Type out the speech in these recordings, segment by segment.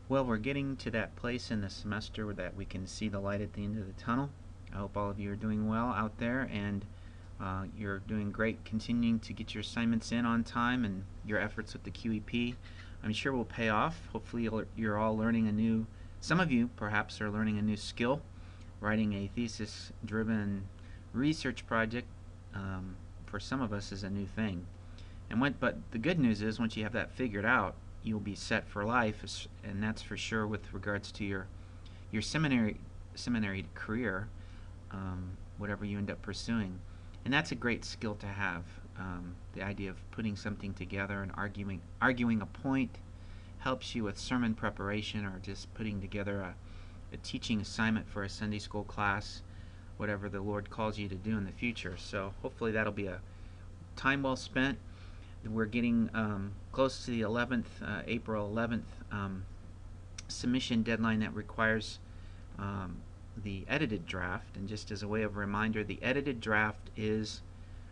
Well, we're getting to that place in the semester that we can see the light at the end of the tunnel. I hope all of you are doing well out there, and you're doing great continuing to get your assignments in on time, and your efforts with the QEP I'm sure will pay off. Hopefully you're all learning a new, some of you perhaps are learning a new skill. Writing a thesis driven research project for some of us is a new thing. But the good news is once you have that figured out, you'll be set for life, and that's for sure with regards to your seminary career, whatever you end up pursuing. And that's a great skill to have. The idea of putting something together and arguing a point helps you with sermon preparation, or just putting together a teaching assignment for a Sunday school class, whatever the Lord calls you to do in the future. So hopefully that'll be a time well spent. We're getting close to the 11th, April 11th submission deadline that requires the edited draft. And just as a way of reminder, the edited draft is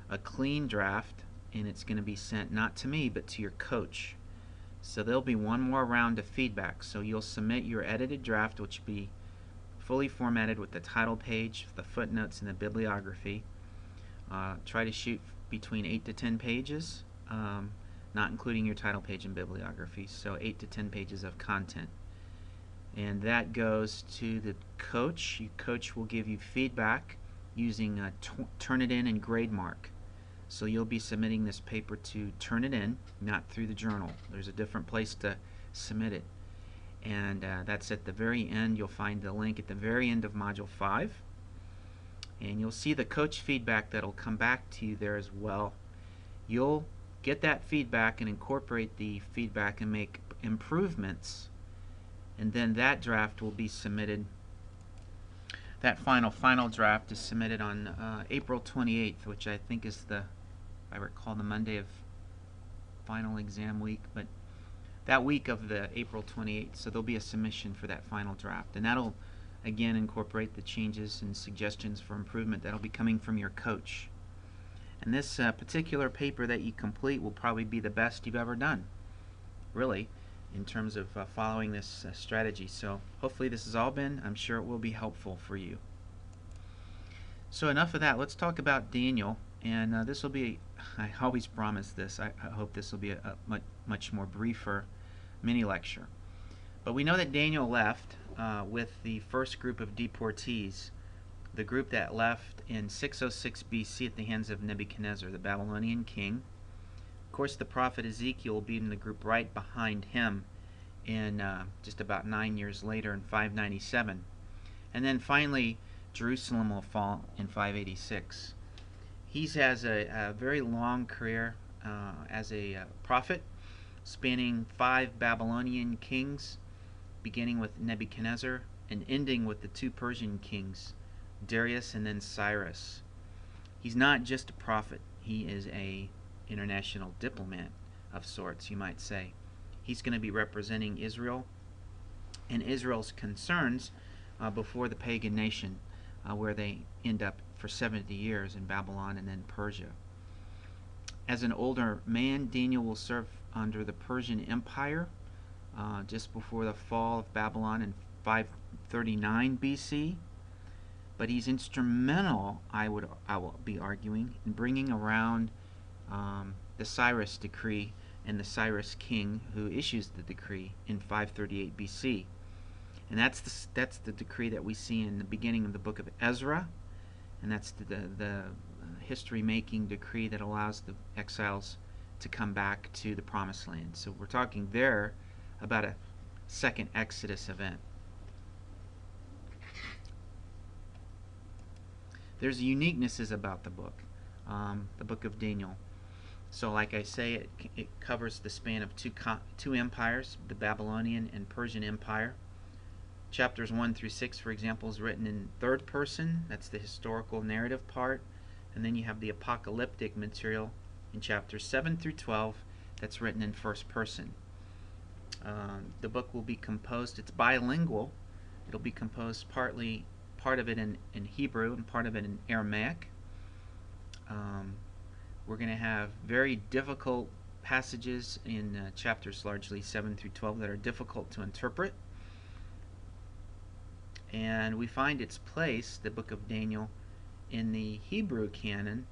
a clean draft, and it's going to be sent not to me but to your coach. So there'll be one more round of feedback. So you'll submit your edited draft, which will be fully formatted with the title page, the footnotes, and the bibliography. Try to shoot between 8 to 10 pages, not including your title page and bibliography. So 8 to 10 pages of content. And that goes to the coach. Your coach will give you feedback using Turnitin and GradeMark. So you'll be submitting this paper to Turnitin, not through the journal. There's a different place to submit it. And that's at the very end. You'll find the link at the very end of Module 5. And you'll see the coach feedback that'll come back to you there as well. You'll get that feedback and incorporate the feedback and make improvements. And then that draft will be submitted. That final draft is submitted on April 28th, which I think is if I recall, the Monday of final exam week, but that week of the April 28th. So there'll be a submission for that final draft, and that'll again incorporate the changes and suggestions for improvement that'll be coming from your coach. And this particular paper that you complete will probably be the best you've ever done, really, in terms of following this strategy. So hopefully this has all been, I'm sure it will be helpful for you. So enough of that. Let's talk about Daniel. And this will be, I always promise this, I hope this will be a much more briefer mini lecture. But we know that Daniel left with the first group of deportees, the group that left in 606 BC at the hands of Nebuchadnezzar, the Babylonian king. Of course, the prophet Ezekiel will be in the group right behind him in just about 9 years later in 597. And then finally, Jerusalem will fall in 586. He has a very long career as a prophet, spanning 5 Babylonian kings, beginning with Nebuchadnezzar and ending with the 2 Persian kings, Darius and then Cyrus. He's not just a prophet. He is a international diplomat of sorts, you might say. He's going to be representing Israel and Israel's concerns before the pagan nation, where they end up for 70 years in Babylon and then Persia. As an older man, Daniel will serve under the Persian Empire just before the fall of Babylon in 539 BC. But he's instrumental, I will be arguing, in bringing around the Cyrus decree and the Cyrus king who issues the decree in 538 BC. And that's the decree that we see in the beginning of the book of Ezra, and that's the history-making decree that allows the exiles to come back to the Promised Land. So we're talking there about a second Exodus event. There's uniquenesses about the book of Daniel. So like I say, it covers the span of two empires, the Babylonian and Persian Empire. Chapters 1 through 6, for example, is written in third person. That's the historical narrative part. And then you have the apocalyptic material in chapters 7 through 12 that's written in first person. The book will be composed, it's bilingual. It'll be composed part of it in Hebrew and part of it in Aramaic. We're going to have very difficult passages in chapters largely 7 through 12 that are difficult to interpret. And we find its place, the book of Daniel, in the Hebrew canon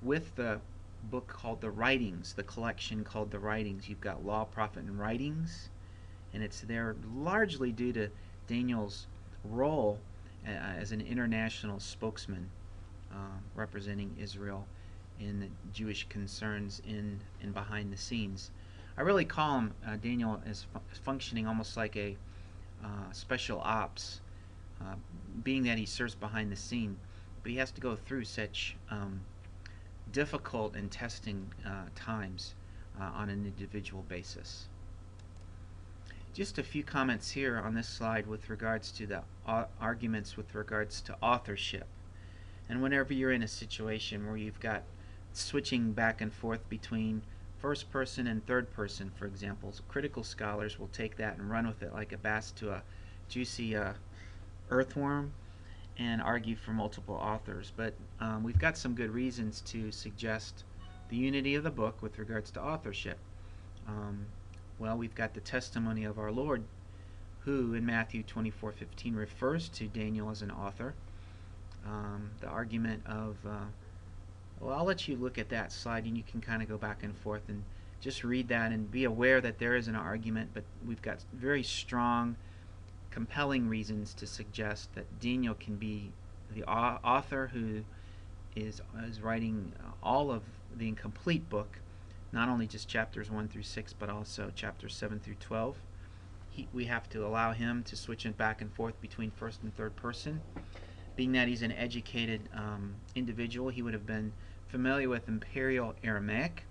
with the book called the Writings, the collection called the Writings. You've got Law, Prophet, and Writings, and it's there largely due to Daniel's role as an international spokesman representing Israel in the Jewish concerns in and behind the scenes. I really call him Daniel as functioning almost like a special ops, being that he serves behind the scene, but he has to go through such difficult and testing times on an individual basis. Just a few comments here on this slide with regards to the arguments with regards to authorship. And whenever you're in a situation where you've got switching back and forth between first person and third person, for example, critical scholars will take that and run with it like a bass to a juicy earthworm and argue for multiple authors. But we've got some good reasons to suggest the unity of the book with regards to authorship. Well, we've got the testimony of our Lord, who in Matthew 24:15 refers to Daniel as an author. The argument of, well, I'll let you look at that slide and you can kind of go back and forth and just read that and be aware that there is an argument, but we've got very strong, compelling reasons to suggest that Daniel can be the author who is writing all of the incomplete book, not only just chapters 1 through 6, but also chapters 7 through 12. We have to allow him to switch it back and forth between first and third person. Being that he's an educated individual, he would have been familiar with Imperial Aramaic,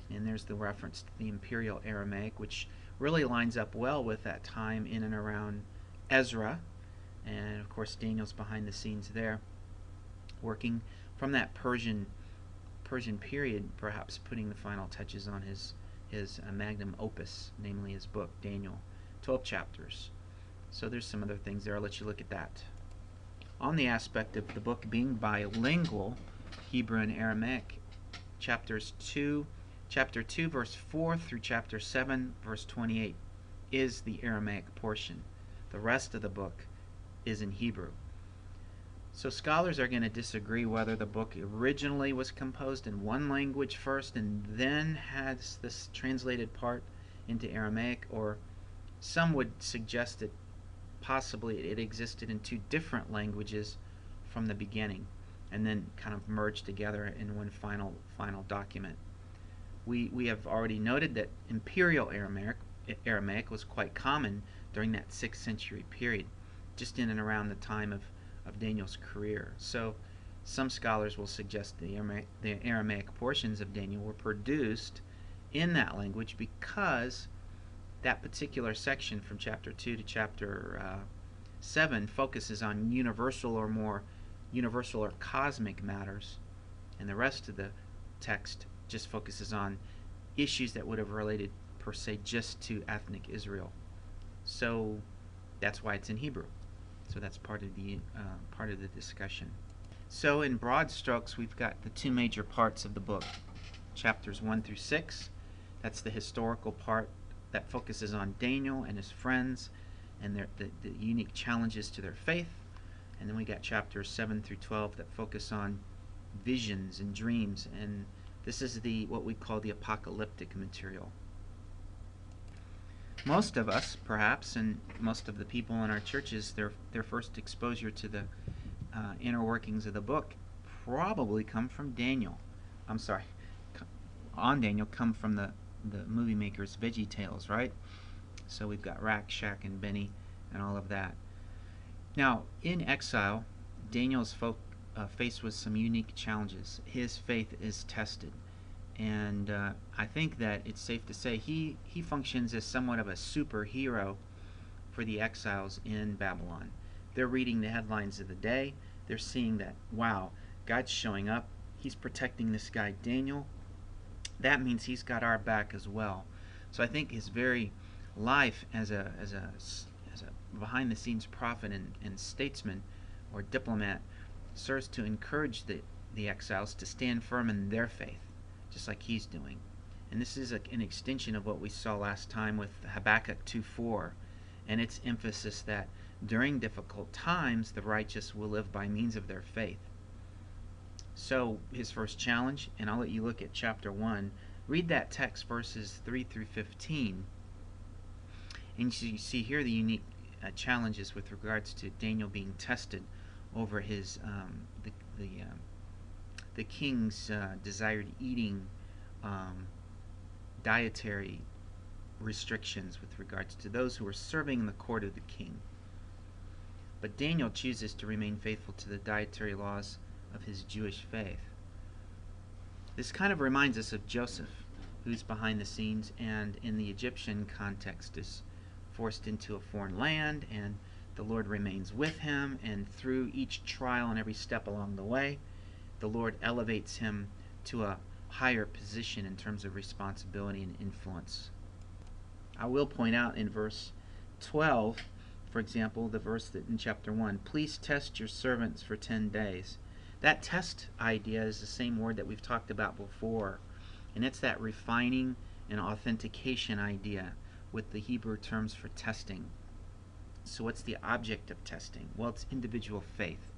and there's the reference to the Imperial Aramaic, which really lines up well with that time in and around Ezra, and of course Daniel's behind the scenes there, working from that Persian period, perhaps putting the final touches on his magnum opus, namely his book Daniel, 12 chapters. So there's some other things there. I'll let you look at that. On the aspect of the book being bilingual, Hebrew and Aramaic, chapter 2 verse 4 through chapter 7 verse 28 is the Aramaic portion. The rest of the book is in Hebrew. So scholars are going to disagree whether the book originally was composed in one language first and then has this translated part into Aramaic, or some would suggest that possibly it existed in two different languages from the beginning and then kind of merged together in one final document. We have already noted that Imperial Aramaic was quite common during that 6th century period, just in and around the time of Daniel's career. So some scholars will suggest the Aramaic portions of Daniel were produced in that language because that particular section from chapter 2 to chapter 7 focuses on universal or cosmic matters, and the rest of the text just focuses on issues that would have related per se just to ethnic Israel. So that's why it's in Hebrew. So that's part of the discussion. So in broad strokes, we've got the two major parts of the book. Chapters 1 through 6, that's the historical part that focuses on Daniel and his friends and the unique challenges to their faith. And then we got chapters 7 through 12 that focus on visions and dreams, and this is what we call the apocalyptic material. Most of us, perhaps, and most of the people in our churches, their first exposure to the inner workings of the book probably come from Daniel. On Daniel come from the movie makers' Veggie Tales, right? So we've got Rack, Shack, and Benny, and all of that. Now, in exile, Daniel's faced with some unique challenges. His faith is tested. And I think that it's safe to say he functions as somewhat of a superhero for the exiles in Babylon. They're reading the headlines of the day. They're seeing that, wow, God's showing up. He's protecting this guy Daniel. That means he's got our back as well. So I think his very life as a behind-the-scenes prophet and statesman or diplomat serves to encourage the exiles to stand firm in their faith, just like he's doing. And this is an extension of what we saw last time with Habakkuk 2:4, and its emphasis that during difficult times the righteous will live by means of their faith. So his first challenge, and I'll let you look at chapter 1. Read that text, verses 3 through 15. And you see here the unique challenges with regards to Daniel being tested over his the king's desired eating dietary restrictions with regards to those who were serving in the court of the king. But Daniel chooses to remain faithful to the dietary laws of his Jewish faith. This kind of reminds us of Joseph, who's behind the scenes and in the Egyptian context is forced into a foreign land, and the Lord remains with him, and through each trial and every step along the way, the Lord elevates him to a higher position in terms of responsibility and influence. I will point out in verse 12, for example, the verse that in chapter 1, please test your servants for 10 days. That test idea is the same word that we've talked about before, and it's that refining and authentication idea with the Hebrew terms for testing. So what's the object of testing? Well, it's individual faith.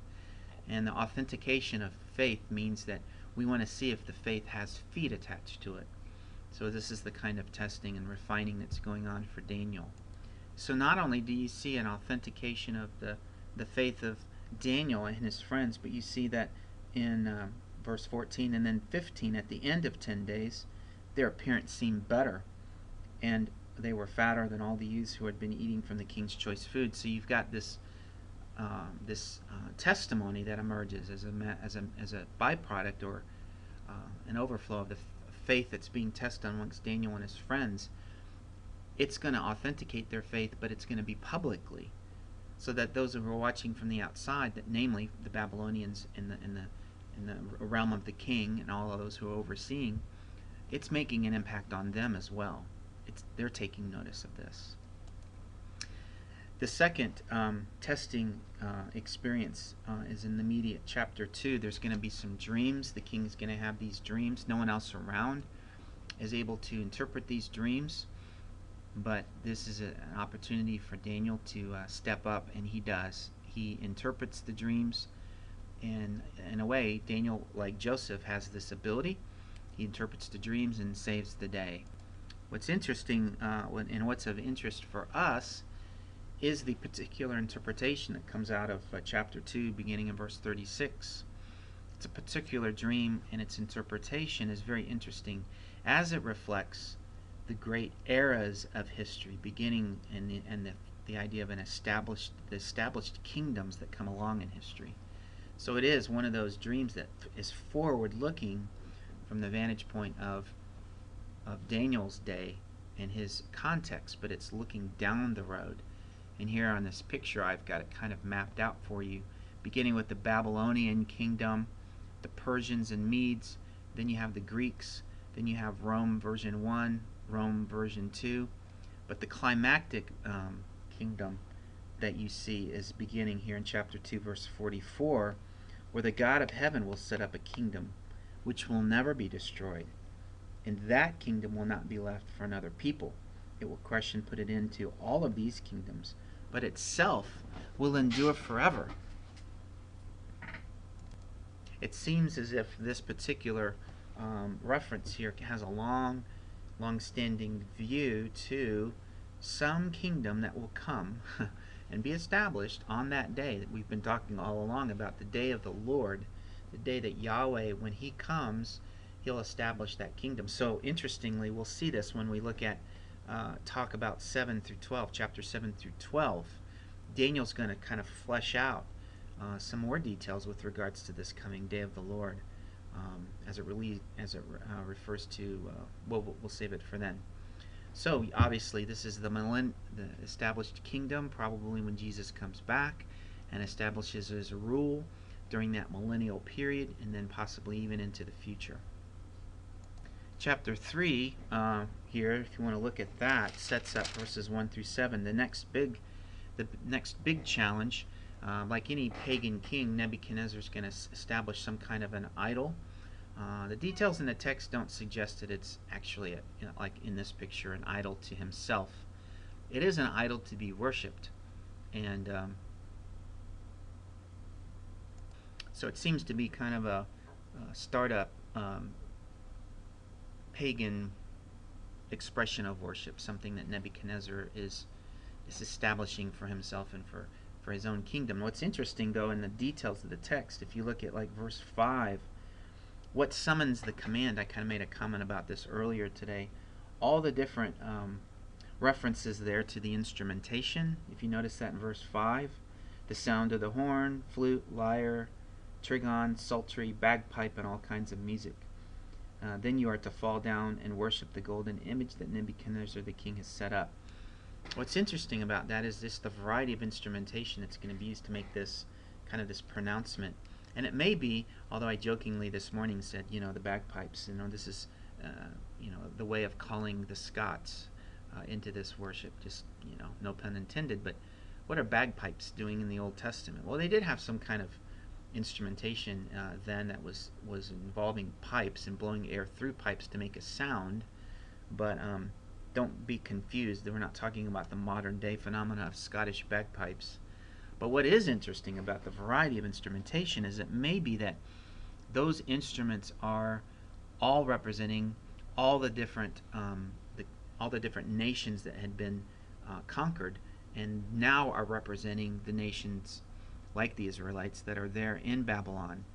And the authentication of faith means that we want to see if the faith has feet attached to it. So this is the kind of testing and refining that's going on for Daniel. So not only do you see an authentication of the faith of Daniel and his friends, but you see that in verse 14 and then 15, at the end of 10 days, their appearance seemed better, and they were fatter than all the youths who had been eating from the king's choice food. So you've got this testimony that emerges as a byproduct or an overflow of the faith that's being tested amongst Daniel and his friends. It's going to authenticate their faith, but it's going to be publicly, so that those who are watching from the outside, that namely the Babylonians in the realm of the king and all of those who are overseeing, it's making an impact on them as well. They're taking notice of this. The second testing experience is in the immediate chapter 2. There's going to be some dreams. The king's going to have these dreams. No one else around is able to interpret these dreams, but this is an opportunity for Daniel to step up, and he does. He interprets the dreams, and in a way, Daniel, like Joseph, has this ability. He interprets the dreams and saves the day. What's interesting, and what's of interest for us, is the particular interpretation that comes out of chapter 2, beginning in verse 36. It's a particular dream, and its interpretation is very interesting as it reflects the great eras of history, beginning and the idea of the established kingdoms that come along in history. So it is one of those dreams that is forward-looking from the vantage point of Daniel's day and his context, but it's looking down the road. And here on this picture, I've got it kind of mapped out for you, beginning with the Babylonian kingdom, the Persians and Medes, then you have the Greeks, then you have Rome version 1, Rome version 2, but the climactic kingdom that you see is beginning here in chapter 2, verse 44, where the God of heaven will set up a kingdom which will never be destroyed, and that kingdom will not be left for another people. It will crush and put it into all of these kingdoms, but itself will endure forever. It seems as if this particular reference here has a long-standing view to some kingdom that will come and be established on that day that we've been talking all along about, the day of the Lord, the day that Yahweh, when he comes, he'll establish that kingdom. So interestingly, we'll see this when we look at talk about 7 through 12, chapter 7 through 12. Daniel's going to kind of flesh out some more details with regards to this coming day of the Lord, as it refers to. We'll save it for then. So obviously, this is the established kingdom, probably when Jesus comes back and establishes his rule during that millennial period, and then possibly even into the future. Chapter 3 here, if you want to look at that, sets up verses 1 through 7. The next big challenge, like any pagan king, Nebuchadnezzar is going to establish some kind of an idol The details in the text don't suggest that it's actually, like in this picture, an idol to himself. It is an idol to be worshipped. And so it seems to be kind of a startup pagan expression of worship, something that Nebuchadnezzar is establishing for himself and for his own kingdom. What's interesting, though, in the details of the text, if you look at like verse 5, what summons the command, I kind of made a comment about this earlier today, all the different references there to the instrumentation. If you notice that in verse 5, the sound of the horn, flute, lyre, trigon, psaltery, bagpipe, and all kinds of music. Then you are to fall down and worship the golden image that Nebuchadnezzar the king has set up. What's interesting about that is just the variety of instrumentation that's going to be used to make this kind of this pronouncement. And it may be, although I jokingly this morning said, the bagpipes, this is, the way of calling the Scots into this worship. Just, no pun intended. But what are bagpipes doing in the Old Testament? Well, they did have some kind of instrumentation then that was involving pipes and blowing air through pipes to make a sound. But don't be confused. We're not talking about the modern day phenomena of Scottish bagpipes. But what is interesting about the variety of instrumentation is it may be that those instruments are all representing all the different nations that had been conquered, and now are representing the nations like the Israelites that are there in Babylon.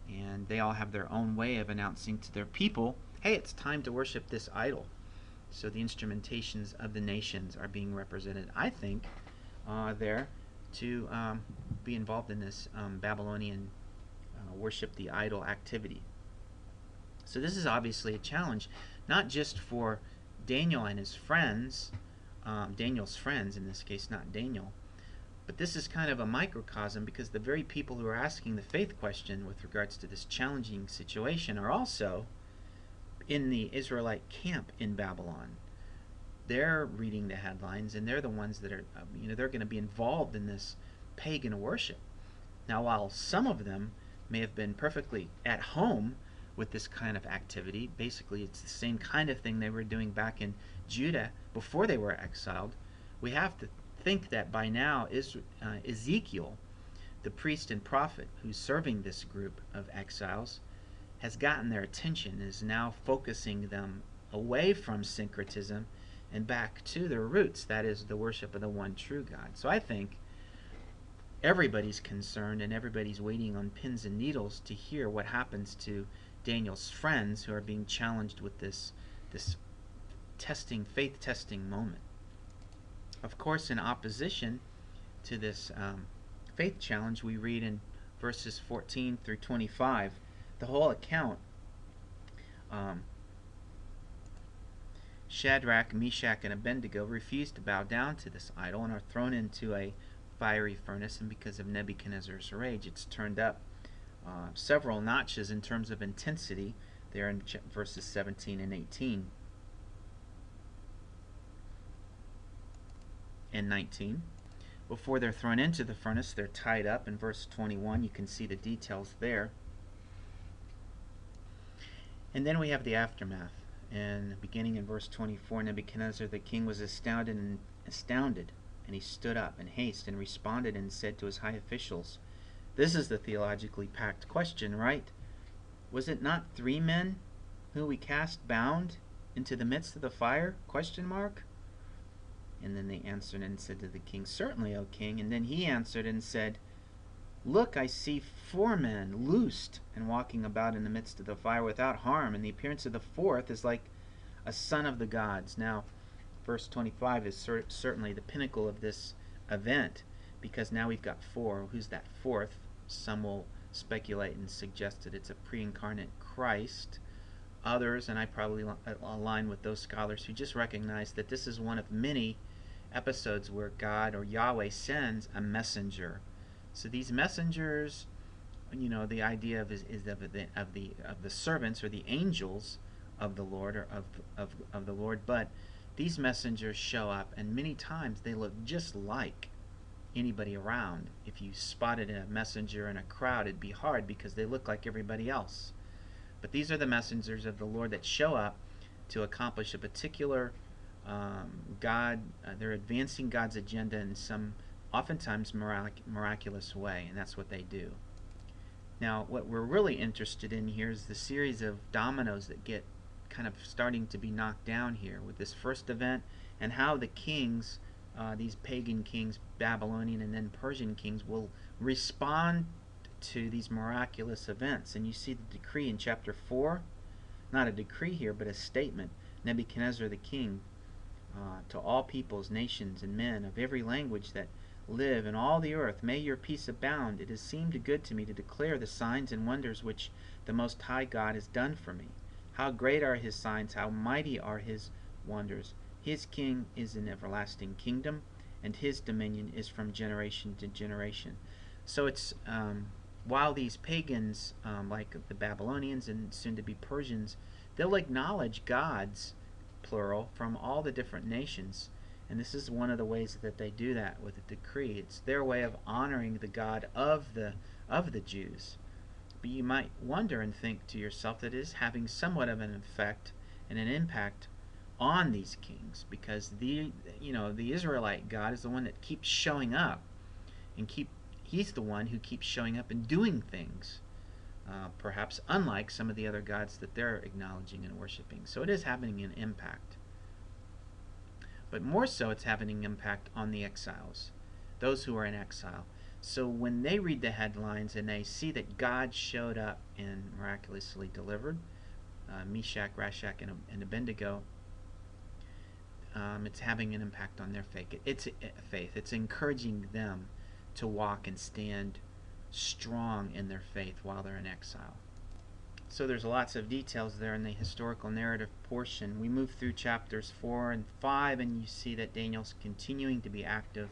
And they all have their own way of announcing to their people, hey, it's time to worship this idol. So the instrumentations of the nations are being represented, I think, there to be involved in this Babylonian worship the idol activity. So this is obviously a challenge, not just for Daniel and his friends, Daniel's friends in this case, not Daniel, but this is kind of a microcosm, because the very people who are asking the faith question with regards to this challenging situation are also in the Israelite camp in Babylon. They're reading the headlines, and they're the ones that are, they're going to be involved in this pagan worship. Now, while some of them may have been perfectly at home with this kind of activity, basically it's the same kind of thing they were doing back in Judah before they were exiled, we have to think that by now Ezekiel, the priest and prophet who's serving this group of exiles, has gotten their attention and is now focusing them away from syncretism and back to their roots, that is, the worship of the one true God. So I think everybody's concerned and everybody's waiting on pins and needles to hear what happens to Daniel's friends who are being challenged with this faith testing moment. Of course, in opposition to this faith challenge, we read in verses 14 through 25, the whole account. Shadrach, Meshach, and Abednego refuse to bow down to this idol and are thrown into a fiery furnace, and because of Nebuchadnezzar's rage, it's turned up several notches in terms of intensity there in verses 17 and 18 and 19. Before they're thrown into the furnace, they're tied up. In verse 21, you can see the details there. And then we have the aftermath. And beginning in verse 24, Nebuchadnezzar the king was astounded, and he stood up in haste and responded and said to his high officials, this is the theologically packed question, right? Was it not 3 men who we cast bound into the midst of the fire? Question mark. And then they answered and said to the king, certainly, O king. And then he answered and said, look, I see 4 men loosed and walking about in the midst of the fire without harm, and the appearance of the 4th is like a son of the gods. Now, verse 25 is certainly the pinnacle of this event, because now we've got 4. Who's that 4th? Some will speculate and suggest that it's a pre-incarnate Christ. Others, and I probably align with those scholars who just recognize that this is one of many episodes where God or Yahweh sends a messenger. So these messengers, the idea is of the servants or the angels of the Lord, or of the Lord, but these messengers show up, and many times they look just like anybody around. If you spotted a messenger in a crowd, it'd be hard because they look like everybody else. But these are the messengers of the Lord that show up to accomplish a particular they're advancing God's agenda in some oftentimes miraculous way, and that's what they do. Now, what we're really interested in here is the series of dominoes that get kind of starting to be knocked down here with this first event, and how the kings, these pagan kings, Babylonian and then Persian kings, will respond to these miraculous events. And you see the decree in chapter 4, not a decree here, but a statement. Nebuchadnezzar the king, to all peoples, nations, and men of every language that live in all the earth, may your peace abound. It has seemed good to me to declare the signs and wonders which the Most High God has done for me. How great are his signs, how mighty are his wonders. His king is an everlasting kingdom, and his dominion is from generation to generation. So it's while these pagans, like the Babylonians and soon to be Persians, they'll acknowledge gods, plural, from all the different nations. And this is one of the ways that they do that with a decree. It's their way of honoring the God of the Jews. But you might wonder and think to yourself that it is having somewhat of an effect and an impact on these kings, because the Israelite God is the one that keeps showing up, and he's the one who keeps showing up and doing things, perhaps unlike some of the other gods that they're acknowledging and worshiping. So it is having an impact. But more so, it's having an impact on the exiles, those who are in exile. So when they read the headlines and they see that God showed up and miraculously delivered Meshach, Rashach, and Abednego, it's having an impact on their faith. It's encouraging them to walk and stand strong in their faith while they're in exile. So there's lots of details there in the historical narrative portion. We move through chapters 4 and 5, and you see that Daniel's continuing to be active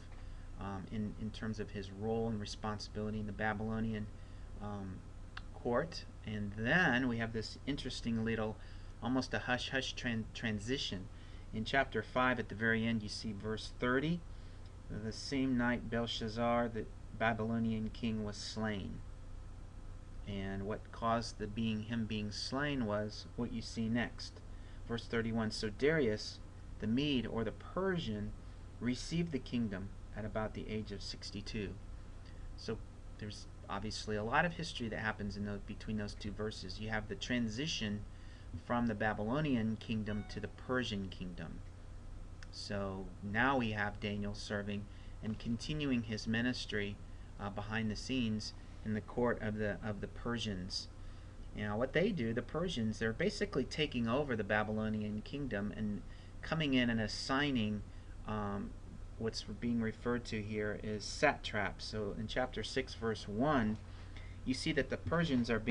in terms of his role and responsibility in the Babylonian court. And then we have this interesting little, almost a hush-hush transition. In chapter 5, at the very end, you see verse 30. The same night Belshazzar, the Babylonian king, was slain. And what caused him being slain was what you see next. Verse 31, so Darius, the Mede or the Persian, received the kingdom at about the age of 62. So there's obviously a lot of history that happens between those two verses. You have the transition from the Babylonian kingdom to the Persian kingdom. So now we have Daniel serving and continuing his ministry behind the scenes in the court of the Persians. Now what they do, the Persians, they're basically taking over the Babylonian kingdom and coming in and assigning what's being referred to here is satraps. So in chapter 6 verse 1, you see that the Persians are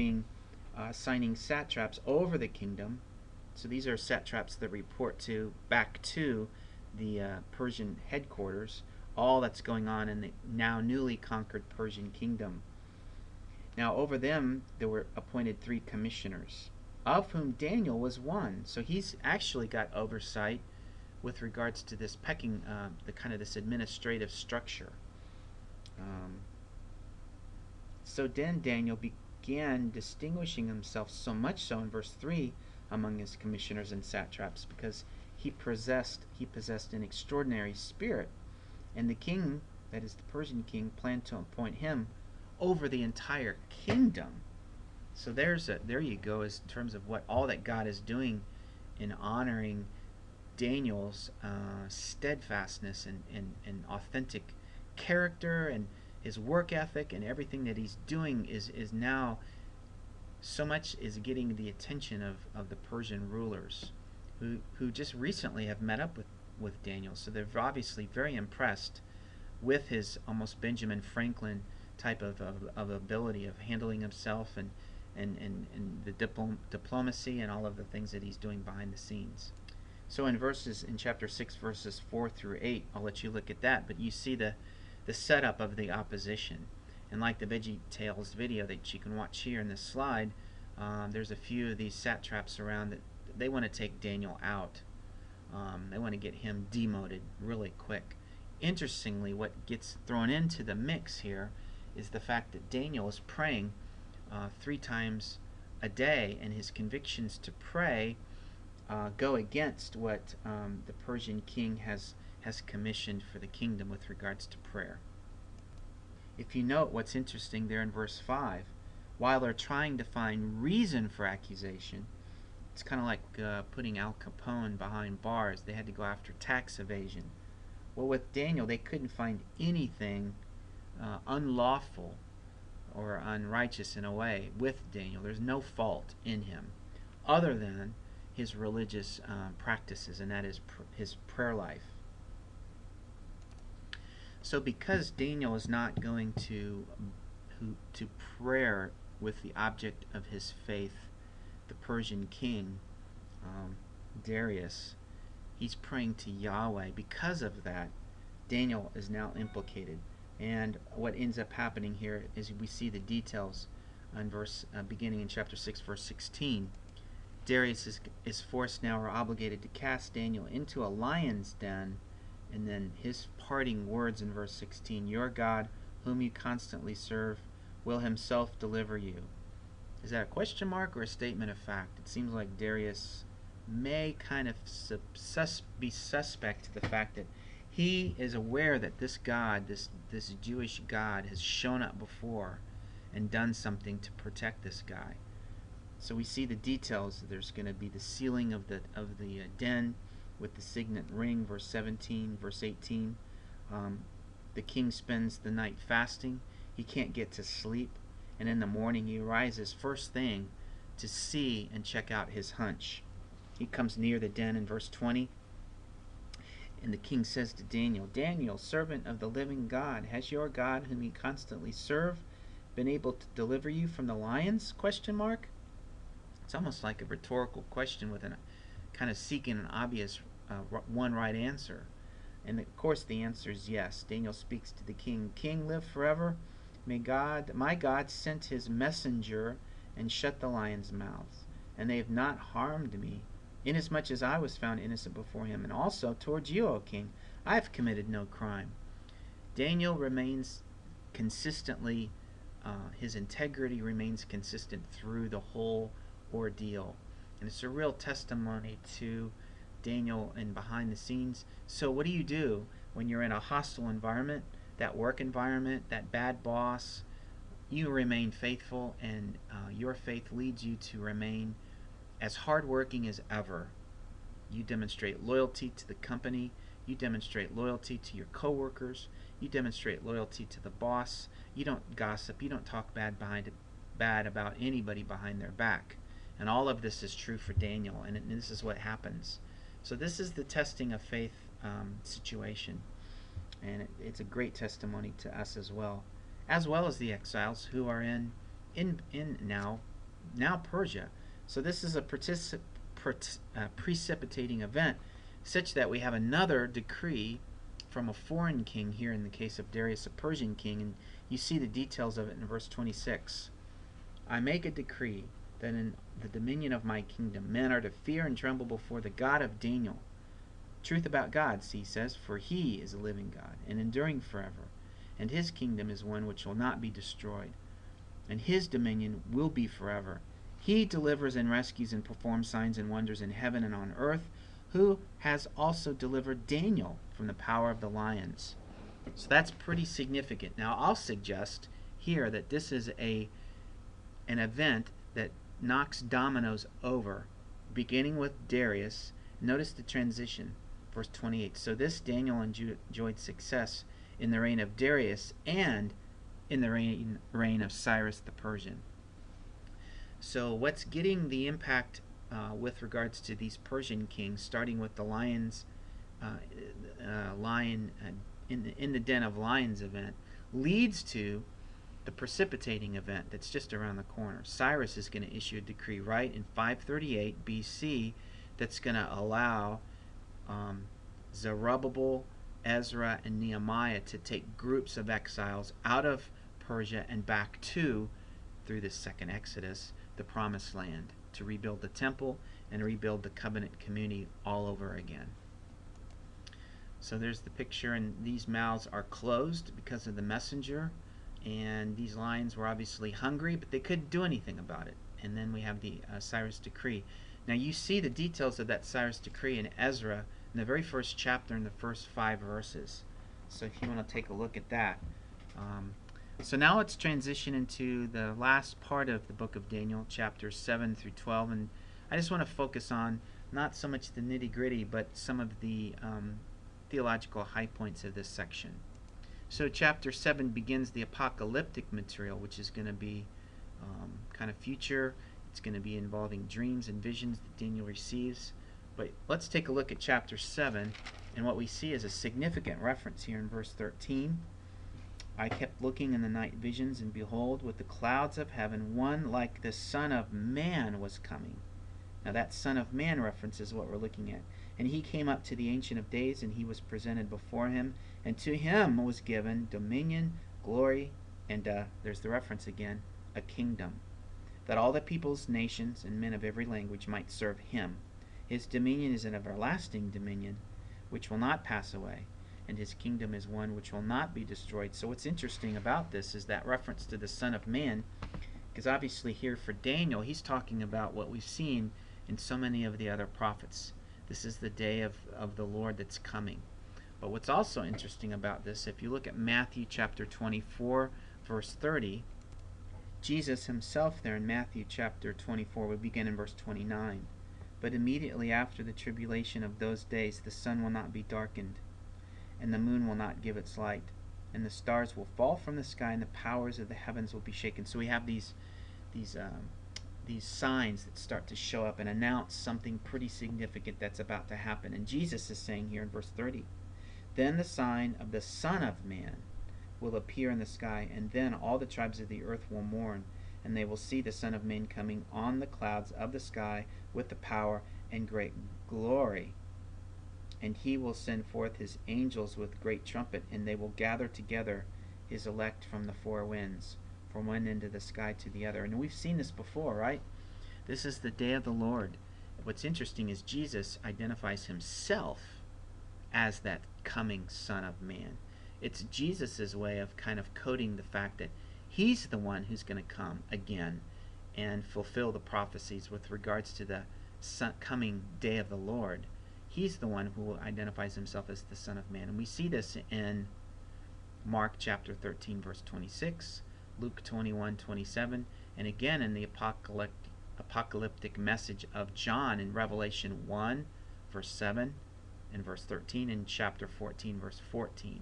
assigning satraps over the kingdom. So these are satraps that report back to the Persian headquarters, all that's going on in the now newly conquered Persian kingdom. Now over them there were appointed 3 commissioners, of whom Daniel was one. So he's actually got oversight with regards to this this administrative structure. So then Daniel began distinguishing himself, so much so in verse 3 among his commissioners and satraps, because he possessed an extraordinary spirit, and the king, that is the Persian king, planned to appoint him over the entire kingdom. So there you go, as in terms of what all that God is doing in honoring Daniel's steadfastness and authentic character, and his work ethic, and everything that he's doing is now so much is getting the attention of the Persian rulers, who just recently have met up with Daniel. So they're obviously very impressed with his almost Benjamin Franklin type of ability of handling himself and the diplomacy and all of the things that he's doing behind the scenes. So in chapter 6 verses 4 through 8, I'll let you look at that, but you see the setup of the opposition. And like the VeggieTales video that you can watch here in this slide, there's a few of these satraps around that they want to take Daniel out. They want to get him demoted really quick. Interestingly, what gets thrown into the mix here is the fact that Daniel is praying 3 times a day, and his convictions to pray go against what the Persian king has commissioned for the kingdom with regards to prayer. If you note what's interesting there in verse 5, while they're trying to find reason for accusation, it's kind of like putting Al Capone behind bars. They had to go after tax evasion. Well, with Daniel, they couldn't find anything unlawful or unrighteous in a way with Daniel. There's no fault in him other than his religious practices, and that is his prayer life. So because Daniel is not going to prayer with the object of his faith, the Persian king, Darius, he's praying to Yahweh. Because of that, Daniel is now implicated. And what ends up happening here is we see the details on beginning in chapter 6, verse 16. Darius is forced now or obligated to cast Daniel into a lion's den, and then his parting words in verse 16, "Your God, whom you constantly serve, will himself deliver you." Is that a question mark or a statement of fact? It seems like Darius may kind of be suspect to the fact that he is aware that this God, this Jewish God, has shown up before and done something to protect this guy. So we see the details. There's going to be the sealing of the den with the signet ring, verse 17, verse 18. The king spends the night fasting. He can't get to sleep, and in the morning he arises first thing to see and check out his hunch. He comes near the den in verse 20, and the king says to Daniel, "Daniel, servant of the living God, has your God, whom you constantly serve, been able to deliver you from the lions?" Question mark. It's almost like a rhetorical question with a kind of seeking an obvious one right answer. And of course the answer is yes. Daniel speaks to the king, "King, live forever. May God, my God, sent his messenger and shut the lions' mouths, and they have not harmed me, inasmuch as I was found innocent before him. And also towards you, O king, I have committed no crime." Daniel remains consistently, his integrity remains consistent through the whole ordeal. And it's a real testimony to Daniel and behind the scenes. So what do you do when you're in a hostile environment, that work environment, that bad boss? You remain faithful, and your faith leads you to remain as hardworking as ever. You demonstrate loyalty to the company. You demonstrate loyalty to your coworkers. You demonstrate loyalty to the boss. You don't gossip. You don't talk bad about anybody behind their back. And all of this is true for Daniel, and this is what happens. So this is the testing of faith situation, and it's a great testimony to us as well as the exiles who are in now Persia. So this is a precipitating event, such that we have another decree from a foreign king here in the case of Darius, a Persian king, and you see the details of it in verse 26. "I make a decree that in the dominion of my kingdom men are to fear and tremble before the God of Daniel." Truth about God, he says, "For he is a living God and enduring forever, and his kingdom is one which will not be destroyed, and his dominion will be forever. He delivers and rescues and performs signs and wonders in heaven and on earth, who has also delivered Daniel from the power of the lions." So that's pretty significant. Now I'll suggest here that this is an event that knocks dominoes over, beginning with Darius. Notice the transition, verse 28. "So this Daniel enjoyed success in the reign of Darius and in the reign of Cyrus the Persian." So what's getting the impact with regards to these Persian kings, starting with the lion in the den of lions event, leads to the precipitating event that's just around the corner. Cyrus is going to issue a decree right in 538 BC that's going to allow Zerubbabel, Ezra, and Nehemiah to take groups of exiles out of Persia and back to, through the second Exodus, the Promised Land, to rebuild the temple and rebuild the covenant community all over again. So there's the picture, and these mouths are closed because of the messenger. And these lions were obviously hungry, but they couldn't do anything about it. and then we have the Cyrus decree. Now you see the details of that Cyrus decree in Ezra in the very first chapter, in the first 5 verses. So if you want to take a look at that. So now let's transition into the last part of the book of Daniel, chapters 7 through 12. And I just want to focus on not so much the nitty-gritty, but some of the theological high points of this section. So chapter 7 begins the apocalyptic material, which is going to be kind of future. It's going to be involving dreams and visions that Daniel receives. But let's take a look at chapter 7, and what we see is a significant reference here in verse 13. I kept looking in the night visions, and behold, with the clouds of heaven, one like the Son of Man was coming. Now that Son of Man reference is what we're looking at. And he came up to the Ancient of Days, and he was presented before him, and to him was given dominion, glory, and there's the reference again, a kingdom, that all the peoples, nations, and men of every language might serve him. His dominion is an everlasting dominion, which will not pass away, and his kingdom is one which will not be destroyed. So what's interesting about this is that reference to the Son of Man, because obviously here for Daniel, he's talking about what we've seen in so many of the other prophets. This is the day of the Lord that's coming. But what's also interesting about this, if you look at Matthew chapter 24, verse 30, Jesus himself there in Matthew chapter 24, we begin in verse 29. But immediately after the tribulation of those days, the sun will not be darkened, and the moon will not give its light, and the stars will fall from the sky, and the powers of the heavens will be shaken. So we have these signs that start to show up and announce something pretty significant that's about to happen. And Jesus is saying here in verse 30, then the sign of the Son of Man will appear in the sky, and then all the tribes of the earth will mourn, and they will see the Son of Man coming on the clouds of the sky with the power and great glory. And he will send forth his angels with great trumpet, and they will gather together his elect from the 4 winds, from one end of the sky to the other. And we've seen this before, right? This is the day of the Lord. What's interesting is Jesus identifies himself as that coming Son of Man. It's Jesus' way of kind of coding the fact that he's the one who's going to come again and fulfill the prophecies with regards to the coming day of the Lord. He's the one who identifies himself as the Son of Man. And we see this in Mark chapter 13, verse 26, Luke 21:27, and again in the apocalyptic message of John in Revelation 1, verse 7, and verse 13, and chapter 14, verse 14.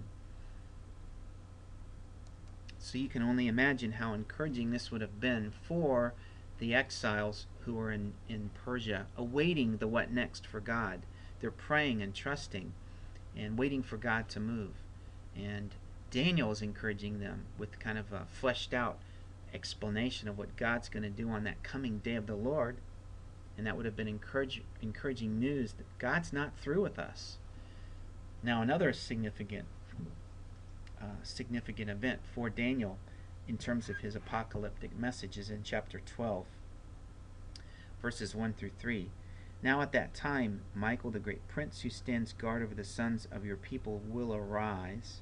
So you can only imagine how encouraging this would have been for the exiles who were in Persia, awaiting the what next for God. They're praying and trusting and waiting for God to move. And Daniel is encouraging them with kind of a fleshed out explanation of what God's going to do on that coming day of the Lord. And that would have been encouraging news that God's not through with us. Now another significant event for Daniel in terms of his apocalyptic message is in chapter 12, verses 1 through 3. Now at that time, Michael, the great prince who stands guard over the sons of your people, will arise,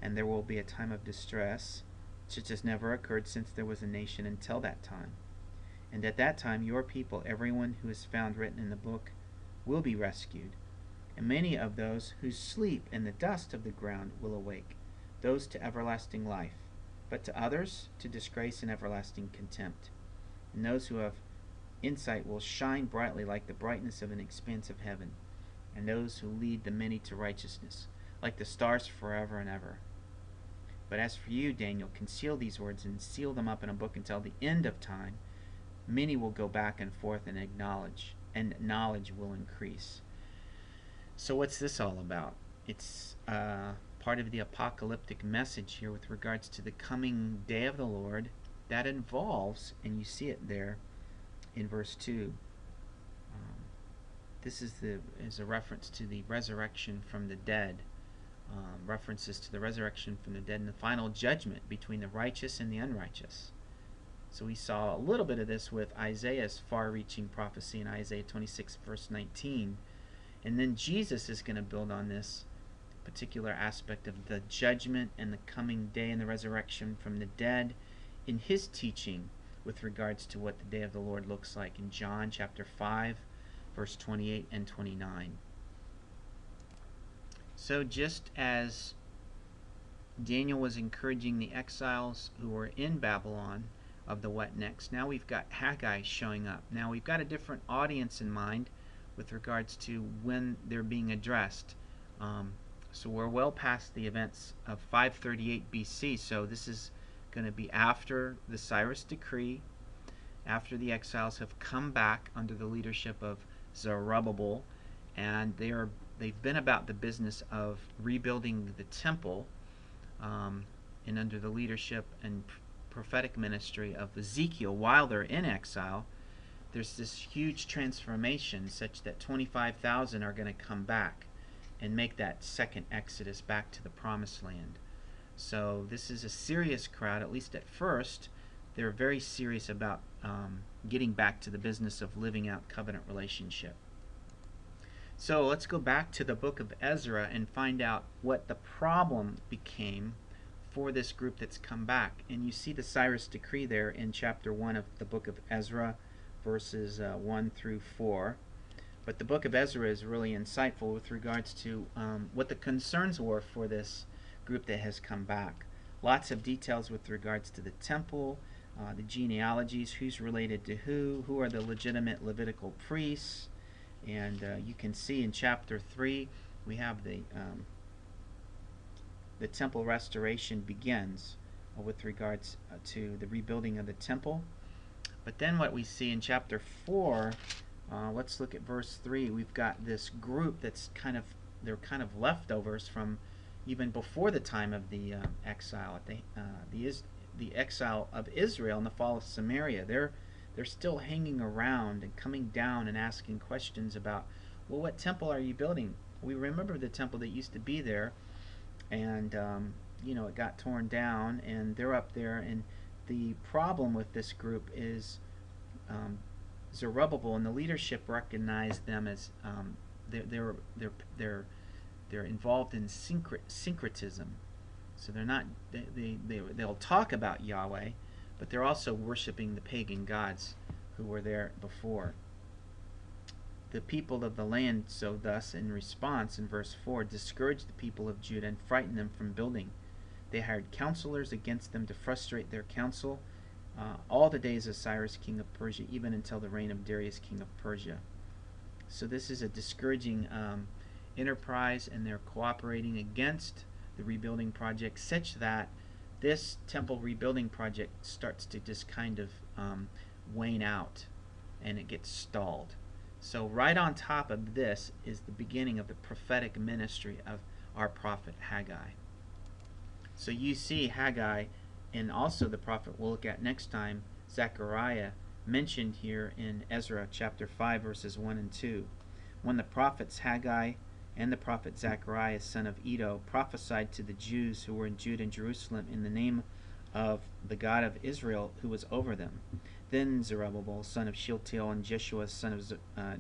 and there will be a time of distress, such as never occurred since there was a nation until that time. And at that time, your people, everyone who is found written in the book, will be rescued, and many of those who sleep in the dust of the ground will awake, those to everlasting life, but to others to disgrace and everlasting contempt. And those who have insight will shine brightly like the brightness of an expanse of heaven, and those who lead the many to righteousness, like the stars forever and ever. But as for you, Daniel, conceal these words and seal them up in a book until the end of time. Many will go back and forth and acknowledge, and knowledge will increase. So what's this all about? It's part of the apocalyptic message here with regards to the coming day of the Lord that involves, and you see it there in verse 2, this is a reference to the resurrection from the dead, references to the resurrection from the dead and the final judgment between the righteous and the unrighteous. So we saw a little bit of this with Isaiah's far-reaching prophecy in Isaiah 26, verse 19. And then Jesus is going to build on this particular aspect of the judgment and the coming day and the resurrection from the dead in his teaching with regards to what the day of the Lord looks like in John chapter 5, verse 28 and 29. So just as Daniel was encouraging the exiles who were in Babylon of the what next, now we've got Haggai showing up. Now we've got a different audience in mind with regards to when they're being addressed. So we're well past the events of 538 BC, so this is going to be after the Cyrus decree, after the exiles have come back under the leadership of Zerubbabel, and they've been about the business of rebuilding the temple, and under the leadership and prophetic ministry of Ezekiel while they're in exile. There's this huge transformation such that 25,000 are going to come back and make that second exodus back to the promised land. So this is a serious crowd, at least at first. They're very serious about getting back to the business of living out covenant relationship. So let's go back to the book of Ezra and find out what the problem became for this group that's come back. And you see the Cyrus decree there in chapter 1 of the book of Ezra, verses 1 through 4. But the book of Ezra is really insightful with regards to what the concerns were for this group that has come back. Lots of details with regards to the temple, the genealogies, who's related to who are the legitimate Levitical priests. And you can see in chapter 3 we have the temple restoration begins with regards to the rebuilding of the temple. But then what we see in chapter 4, let's look at verse 3. We've got this group that's they're kind of leftovers from even before the time of the exile, the exile of Israel and the fall of Samaria. They're still hanging around and coming down and asking questions about, well, what temple are you building? We remember the temple that used to be there, and it got torn down, and they're up there. And the problem with this group is Zerubbabel and the leadership recognize them as they're involved in syncretism. So they're not they'll talk about Yahweh, but they're also worshiping the pagan gods who were there before. The people of the land, so thus, in response, in verse 4, discouraged the people of Judah and frightened them from building. They hired counselors against them to frustrate their counsel all the days of Cyrus, king of Persia, even until the reign of Darius, king of Persia. So this is a discouraging enterprise, and they're cooperating against the rebuilding project, such that this temple rebuilding project starts to just kind of wane out, and it gets stalled. So right on top of this is the beginning of the prophetic ministry of our prophet Haggai. So you see Haggai, and also the prophet we'll look at next time, Zechariah, mentioned here in Ezra chapter 5 verses 1 and 2. When the prophets Haggai and the prophet Zechariah, son of Iddo, prophesied to the Jews who were in Judah and Jerusalem in the name of the God of Israel who was over them. Then Zerubbabel, son of Shealtiel, and Jeshua, son of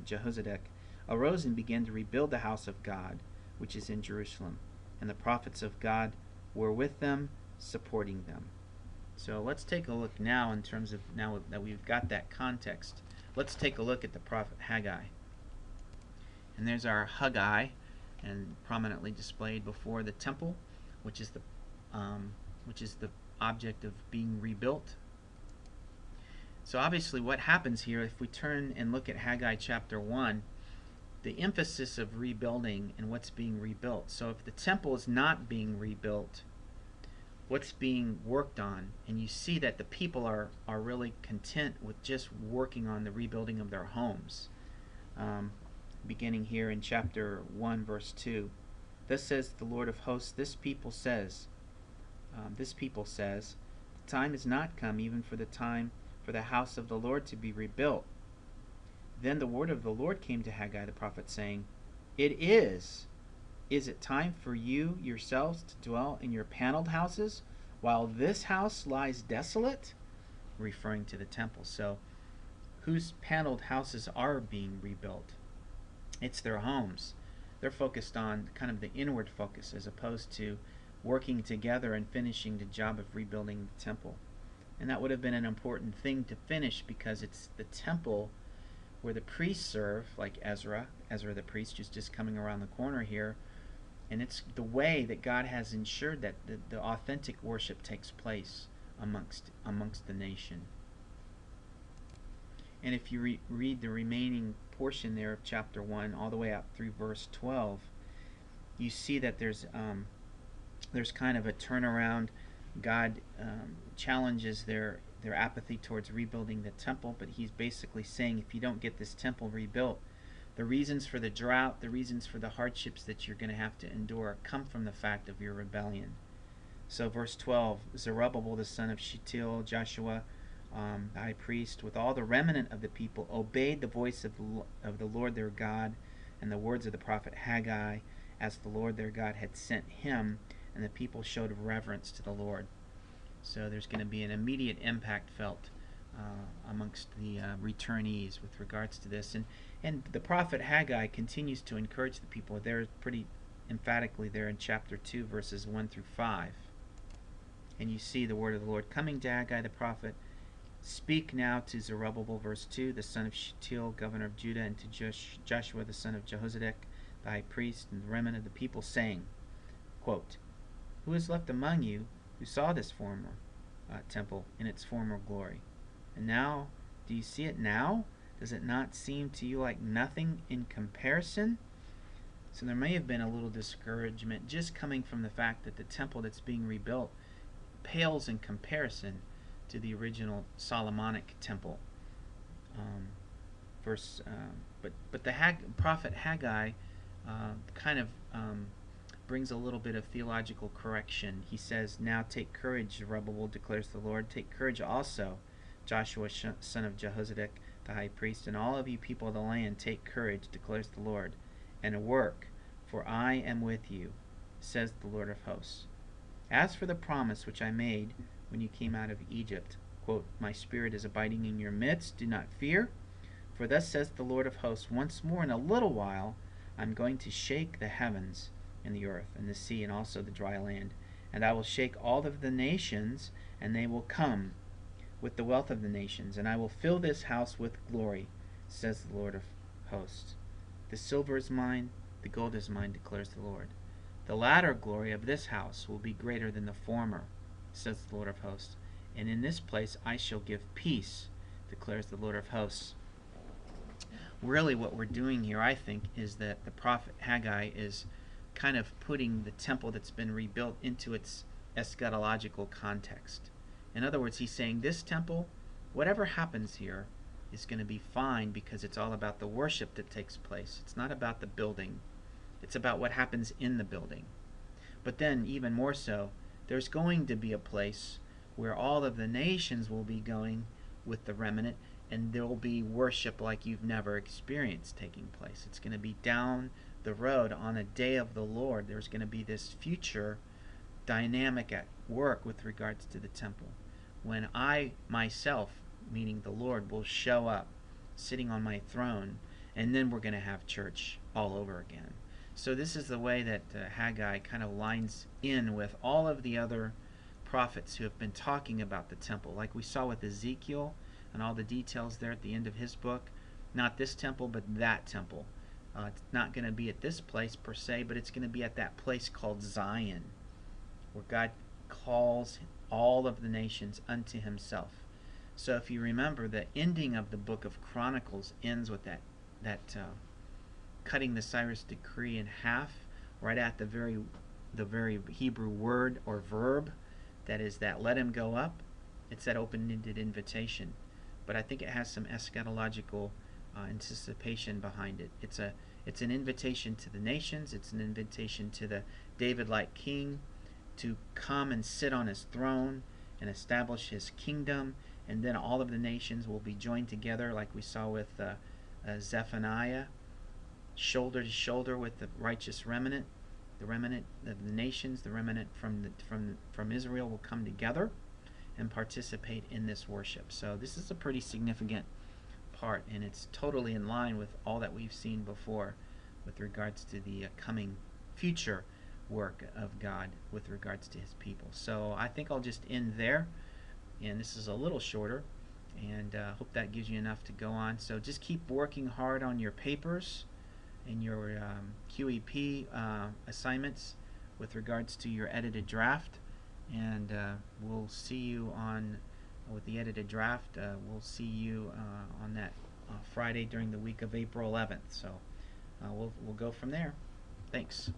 Jehozadak, arose and began to rebuild the house of God, which is in Jerusalem. And the prophets of God were with them, supporting them. So let's take a look now, in terms of, now that we've got that context, let's take a look at the prophet Haggai. And there's our Haggai, and prominently displayed before the temple, which is the object of being rebuilt. So obviously what happens here, if we turn and look at Haggai chapter 1, the emphasis of rebuilding and what's being rebuilt. So if the temple is not being rebuilt, what's being worked on? And you see that the people are really content with just working on the rebuilding of their homes. Beginning here in chapter 1 verse 2. Thus says the Lord of hosts, this people says, the time is not come even for the house of the Lord to be rebuilt. Then the word of the Lord came to Haggai the prophet, saying, It is it time for you yourselves to dwell in your paneled houses, while this house lies desolate? Referring to the temple. So, whose paneled houses are being rebuilt? It's their homes. They're focused on kind of the inward focus, as opposed to working together and finishing the job of rebuilding the temple. And that would have been an important thing to finish because it's the temple where the priests serve, like Ezra the priest, who's just coming around the corner here. And it's the way that God has ensured that the authentic worship takes place amongst the nation. And if you read the remaining portion there of chapter 1 all the way up through verse 12, you see that there's kind of a turnaround. God challenges their apathy towards rebuilding the temple, but he's basically saying, if you don't get this temple rebuilt, the reasons for the drought, the reasons for the hardships that you're going to have to endure come from the fact of your rebellion. So verse 12, Zerubbabel the son of Shealtiel, Joshua the high priest, with all the remnant of the people, obeyed the voice of the Lord their God and the words of the prophet Haggai, as the Lord their God had sent him, and the people showed reverence to the Lord. So there's going to be an immediate impact felt amongst the returnees with regards to this. And the prophet Haggai continues to encourage the people. They're pretty emphatically there in chapter 2, verses 1 through 5. And you see the word of the Lord coming to Haggai the prophet. Speak now to Zerubbabel, verse 2, the son of Shealtiel, governor of Judah, and to Joshua the son of Jehozadak, the high priest, and the remnant of the people, saying, quote, who is left among you who saw this former temple in its former glory? And now, do you see it now? Does it not seem to you like nothing in comparison? So there may have been a little discouragement just coming from the fact that the temple that's being rebuilt pales in comparison to the original Solomonic temple. But the prophet Haggai kind of brings a little bit of theological correction. He says, now take courage, Zerubbabel, declares the Lord. Take courage also, Joshua son of Jehozadak, the high priest, and all of you people of the land, take courage, declares the Lord, and work, for I am with you, says the Lord of hosts. As for the promise which I made when you came out of Egypt, quote, my spirit is abiding in your midst, do not fear, for thus says the Lord of hosts, once more in a little while I'm going to shake the heavens and the earth and the sea and also the dry land, and I will shake all of the nations, and they will come with the wealth of the nations, and I will fill this house with glory, says the Lord of hosts. The silver is mine, the gold is mine, declares the Lord. The latter glory of this house will be greater than the former, says the Lord of hosts. And in this place I shall give peace, declares the Lord of hosts. Really what we're doing here, I think, is that the prophet Haggai is kind of putting the temple that's been rebuilt into its eschatological context. In other words, he's saying this temple, whatever happens here, is going to be fine because it's all about the worship that takes place. It's not about the building. It's about what happens in the building. But then, even more so, there's going to be a place where all of the nations will be going with the remnant, and there will be worship like you've never experienced taking place. It's going to be down the road on a day of the Lord. There's going to be this future dynamic at work with regards to the temple, when I myself, meaning the Lord, will show up sitting on my throne, and then we're going to have church all over again. So this is the way that Haggai kind of lines in with all of the other prophets who have been talking about the temple, like we saw with Ezekiel and all the details there at the end of his book. Not this temple, but that temple. It's not going to be at this place per se, but it's going to be at that place called Zion, where God calls all of the nations unto himself. So if you remember, the ending of the book of Chronicles ends with that cutting the Cyrus decree in half, right at the very Hebrew word or verb that is that let him go up. It's that open-ended invitation, but I think it has some eschatological anticipation behind it. It's an invitation to the nations. It's an invitation to the David-like king to come and sit on his throne and establish his kingdom, and then all of the nations will be joined together, like we saw with Zephaniah, shoulder to shoulder with the righteous remnant. The remnant of the nations, the remnant from Israel will come together and participate in this worship. So this is a pretty significant part, and it's totally in line with all that we've seen before with regards to the coming future work of God with regards to his people. So I think I'll just end there, and this is a little shorter, and hope that gives you enough to go on. So just keep working hard on your papers and your QEP assignments with regards to your edited draft, and we'll see you on with the edited draft. We'll see you on that Friday during the week of April 11th. So we'll go from there. Thanks.